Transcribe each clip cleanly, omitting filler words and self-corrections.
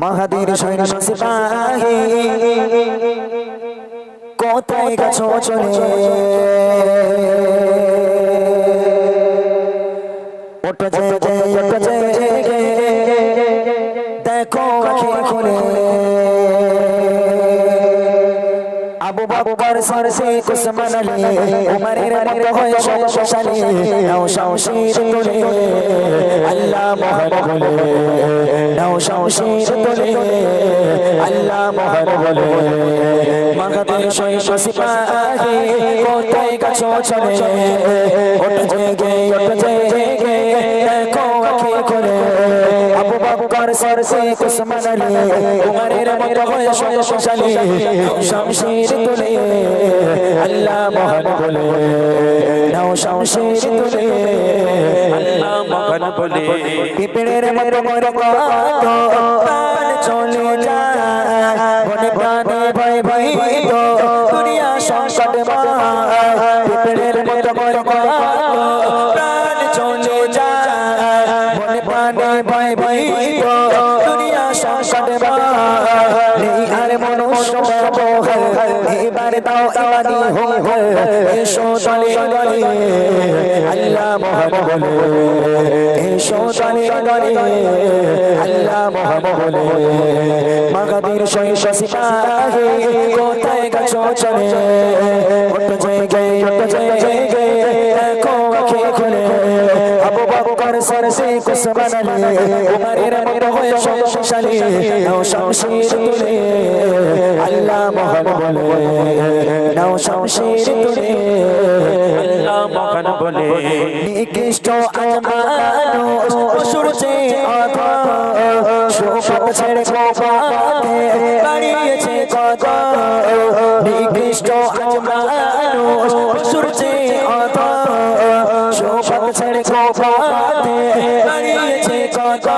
মাহাদির সৈন্য সিপাহী কোথায় গেছো চলে ওঠো জেগে দেখো আঁখি খুলে আবু বকর সিদ্দিক উসমান আলী উমরের মতো হয়ে শক্তিশালী নাও শামশির তুলে আল্লাহ মহান বলে নাও শামশির তুলে আল্লাহ মহান বলে মাহাদির সৈন্য সিপাহী কোথায় গেছো চলে ওঠো জেগে দেখো আঁখি খুলে আবু বকর সিদ্দিক উসমান আলী উমরের মতো হয়ে শক্তিশালী শামশির তুলে আল্লাহ মহান বলে নাও শামশির তুলে আল্লাহ মহান বলে পিঁপড়ের মতো মরে কত প্রাণ চলে যায় মনে প্রাণে ভয় তো দুনিয়া সংকট পিঁপড়ের মতো মরে কত প্রাণ চলে যায় মনে প্রাণে ভয় তো দুনিয়া সংকট নেই আর মনুষ্য এবার দাও ইমানি হোক এসো দলে দলে আল্লাহ মহান বলে এসো দলে দলে আল্লাহ মহান বলে মাহাদির সৈন্য সিপাহী কোথায় গেছো চলে ওঠো জেগে দেখো আঁখি খুলে আবু বকর সিদ্দিক উসমান আলী উমরের মতো হয়ে শক্তিশালী নাও শামশির তুলে আল্লাহ মহান বলে নাও শামশির তুলে আল্লাহ মহান বলে নিকৃষ্ট মানুষ সূর্যে আধা শোভা ছেড়ে কোপাতে দাঁড়িয়েছে কত নিকৃষ্ট মানুষ সূর্যে আধা শোভা ছেড়ে কোপাতে দাঁড়িয়েছে কত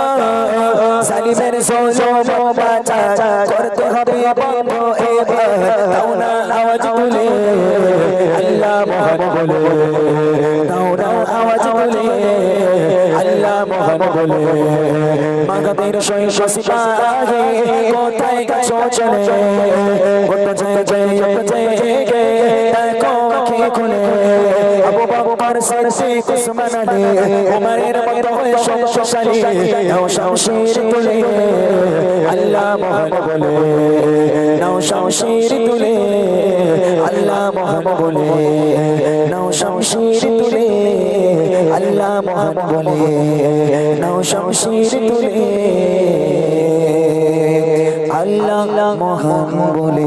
সালিমের সোজম বাঁচা করতে হবে বন্ধ এবার দাও না আওয়াজ তুলে আল্লাহ মহান বলে দাও না আওয়াজ তুলে আল্লাহ মহান বলে মাহাদির সৈন্য সিপাহী কোথায় গেছো চলে ওঠো জেগে দেখো আঁখি খুলে আবু বকর সিদ্দিক উসমান আলী উমরের মতো হয়ে শক্তিশালী নাও শামশির তুলে আল্লাহ মহান বলে নাও শামশির তুলে আল্লাহ মহান বলে নাও শামশির তুলে আল্লাহ মহান বলে নাও শামশির তুলে আল্লাহ মহান বলে